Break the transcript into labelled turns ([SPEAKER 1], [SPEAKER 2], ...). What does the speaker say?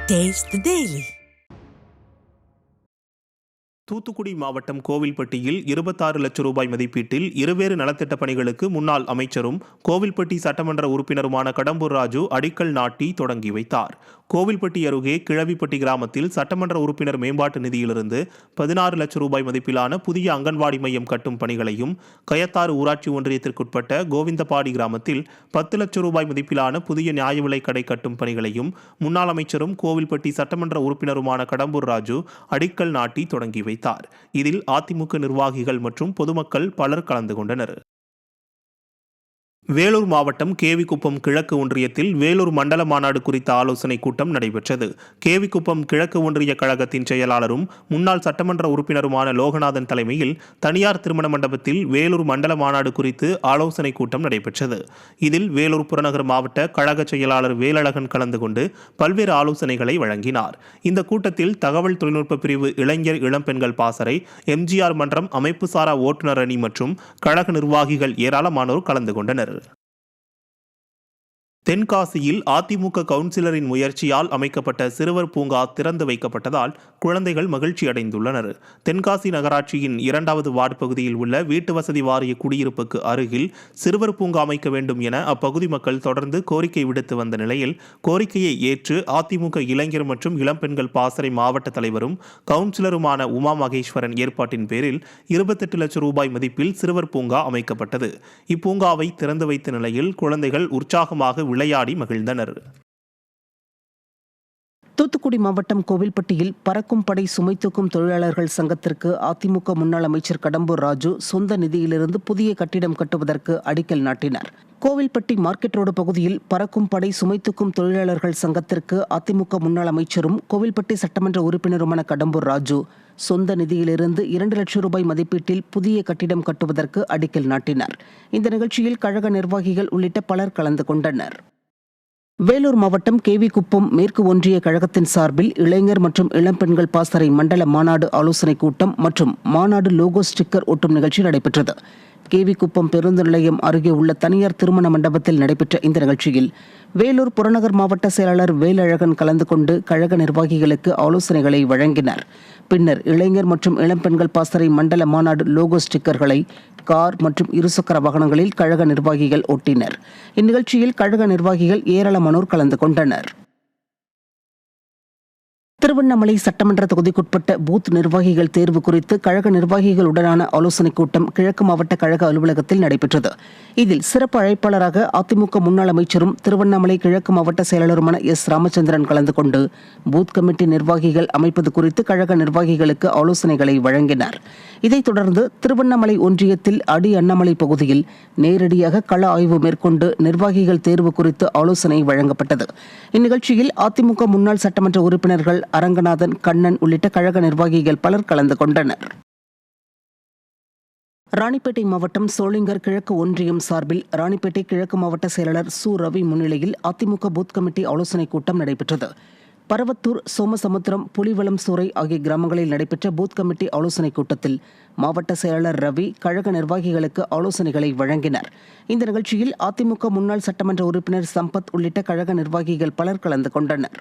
[SPEAKER 1] Taste the Daily.
[SPEAKER 2] Thoothukudi மாவட்டம் கோவில்பட்டியில் 26 லட்சம் ரூபாய் மதிப்பீட்டில் இருவேறு நலத்திட்ட பணிகளுக்கு முன்னாள் அமைச்சரும் கோவில்பட்டி சட்டமன்ற உறுப்பினருமான கடம்பூர் ராஜு அடிக்கல் நாட்டி தொடங்கி வைத்தார். கோவில்பட்டி அருகே கிழவிப்பட்டி கிராமத்தில் சட்டமன்ற உறுப்பினர் மேம்பாட்டு நிதியிலிருந்து 16 லட்சம் ரூபாய் மதிப்பிலான புதிய அங்கன்வாடி மையம் கட்டும் பணிகளையும், கயத்தாறு ஊராட்சி ஒன்றியத்திற்குட்பட்ட கோவிந்தபாடி கிராமத்தில் 10 லட்சம் ரூபாய் மதிப்பிலான புதிய நியாய விலை கடை கட்டும் பணிகளையும் முன்னாள் அமைச்சரும் கோவில்பட்டி சட்டமன்ற உறுப்பினருமான கடம்பூர் ராஜு அடிக்கல் நாட்டி தொடங்கி வைத்தார். இதில் அதிமுக நிர்வாகிகள் மற்றும் பொதுமக்கள் பலர் கலந்து கொண்டனர். வேலூர் மாவட்டம் கேவிக்குப்பம் கிழக்கு ஒன்றியத்தில் வேலூர் மண்டல மாநாடு குறித்த ஆலோசனை கூட்டம் நடைபெற்றது. கேவிக்குப்பம் கிழக்கு ஒன்றிய கழகத்தின் செயலாளரும் முன்னாள் சட்டமன்ற உறுப்பினருமான லோகநாதன் தலைமையில் தனியார் திருமண மண்டபத்தில் வேலூர் மண்டல மாநாடு குறித்து ஆலோசனை கூட்டம் நடைபெற்றது. இதில் வேலூர் புறநகர் மாவட்ட கழக செயலாளர் வேலழகன் கலந்து கொண்டு பல்வேறு ஆலோசனைகளை வழங்கினார். இந்த கூட்டத்தில் தகவல் தொழில்நுட்ப பிரிவு இளைஞர் இளம்பெண்கள் பாசறை, எம்ஜிஆர் மன்றம், அமைப்பு சாரா ஓட்டுநர் அணி மற்றும் கழக நிர்வாகிகள் ஏராளமானோர் கலந்து கொண்டனர். தென்காசியில் அதிமுக கவுன்சிலரின் முயற்சியால் அமைக்கப்பட்ட சிறுவர் பூங்கா திறந்து வைக்கப்பட்டதால் குழந்தைகள் மகிழ்ச்சி அடைந்துள்ளனர். தென்காசி நகராட்சியின் 2வது வார்டு பகுதியில் உள்ள வீட்டு வசதி வாரிய குடியிருப்புக்கு அருகில் சிறுவர் பூங்கா அமைக்க வேண்டும் என அப்பகுதி மக்கள் தொடர்ந்து கோரிக்கை விடுத்து வந்த நிலையில் கோரிக்கையை ஏற்று அதிமுக இளைஞர் மற்றும் இளம்பெண்கள் பாசறை மாவட்ட தலைவரும் கவுன்சிலருமான உமா மகேஸ்வரன் ஏற்பாட்டின் பேரில் 28 லட்சம் ரூபாய் மதிப்பில் சிறுவர் பூங்கா அமைக்கப்பட்டது. இப்பூங்காவை திறந்து வைத்த நிலையில் குழந்தைகள் உற்சாகமாக விளையாடி மகிழ்ந்தனர்.
[SPEAKER 3] தூத்துக்குடி மாவட்டம் கோவில்பட்டியில் பறக்கும் படை சுமை தூக்கும் தொழிலாளர்கள் சங்கத்திற்கு அதிமுக முன்னாள் அமைச்சர் கடம்பூர் ராஜு சொந்த நிதியிலிருந்து புதிய கட்டிடம் கட்டுவதற்கு அடிக்கல் நாட்டினார். கோவில்பட்டி மார்க்கெட் ரோடு பகுதியில் பறக்கும் படை சுமை தூக்கும் தொழிலாளர்கள் சங்கத்திற்கு அதிமுக முன்னாள் அமைச்சரும் கோவில்பட்டி சட்டமன்ற உறுப்பினருமான கடம்பூர் ராஜு சொந்த நிதியிலிருந்து 2 லட்சம் ரூபாய் மதிப்பீட்டில் புதிய கட்டிடம் கட்டுவதற்கு அடிக்கல் நாட்டினார். இந்த நிகழ்ச்சியில் கழக நிர்வாகிகள் உள்ளிட்ட பலர் கலந்து கொண்டனர். வேலூர் மாவட்டம் கேவிக்குப்பம் மேற்கு ஒன்றிய கழகத்தின் சார்பில் இளைஞர் மற்றும் இளம்பெண்கள் பாசறை மண்டல மாநாடு ஆலோசனை கூட்டம் மற்றும் மாநாடு லோகோ ஸ்டிக்கர் ஒட்டும் நிகழ்ச்சி நடைபெற்றது. கேவிக்குப்பம் பேருந்து நிலையம் அருகே உள்ள தனியார் திருமண மண்டபத்தில் நடைபெற்ற இந்த நிகழ்ச்சியில் வேலூர் புறநகர் மாவட்ட செயலாளர் வேலழகன் கலந்து கொண்டு கழக நிர்வாகிகளுக்கு ஆலோசனைகளை வழங்கினார். பின்னர் இளைஞர் மற்றும் இளம்பெண்கள் பாசறை மண்டல மாநாடு லோகோ ஸ்டிக்கர்களை கார் மற்றும் இருசக்கர வாகனங்களில் கழக நிர்வாகிகள் ஒட்டினர். இந்நிகழ்ச்சியில் கழக நிர்வாகிகள் ஏராளமானோர் கலந்து கொண்டனர். திருவண்ணாமலை சட்டமன்ற தொகுதிக்குட்பட்ட பூத் நிர்வாகிகள் தேர்வு குறித்து கழக நிர்வாகிகளுடனான ஆலோசனைக் கூட்டம் கிழக்கு மாவட்ட கழக அலுவலகத்தில் நடைபெற்றது. இதில் சிறப்பு அழைப்பாளராக அதிமுக முன்னாள் அமைச்சரும் திருவண்ணாமலை கிழக்கு மாவட்ட செயலாளருமான எஸ். ராமச்சந்திரன் கலந்து கொண்டு பூத் கமிட்டி நிர்வாகிகள் அமைப்பது குறித்து கழக நிர்வாகிகளுக்கு ஆலோசனைகளை வழங்கினார். இதைத் தொடர்ந்து திருவண்ணாமலை ஒன்றியத்தில் அடி அண்ணாமலை பகுதியில் நேரடியாக கள ஆய்வு மேற்கொண்டு நிர்வாகிகள் தேர்வு குறித்து ஆலோசனை வழங்கப்பட்டது. இந்நிகழ்ச்சியில் அதிமுக முன்னாள் சட்டமன்ற உறுப்பினர்கள் அரங்கநாதன், கண்ணன் உள்ளிட்ட கழக நிர்வாகிகள் பலர் கலந்து கொண்டனர். ராணிப்பேட்டை மாவட்டம் சோளிங்கர் கிழக்கு ஒன்றியம் சார்பில் ராணிப்பேட்டை கிழக்கு மாவட்ட செயலாளர் சு. ரவி முன்னிலையில் அதிமுக பூத் கமிட்டி ஆலோசனைக் கூட்டம் நடைபெற்றது. பரவத்தூர், சோமசமுத்திரம், புலிவலம் சூறை ஆகிய கிராமங்களில் நடைபெற்ற பூத் கமிட்டி ஆலோசனைக் கூட்டத்தில் மாவட்ட செயலாளர் ரவி கழக நிர்வாகிகளுக்கு ஆலோசனைகளை வழங்கினார். இந்த நிகழ்ச்சியில் அதிமுக முன்னாள் சட்டமன்ற உறுப்பினர் சம்பத் உள்ளிட்ட கழக நிர்வாகிகள் பலர் கலந்து கொண்டனர்.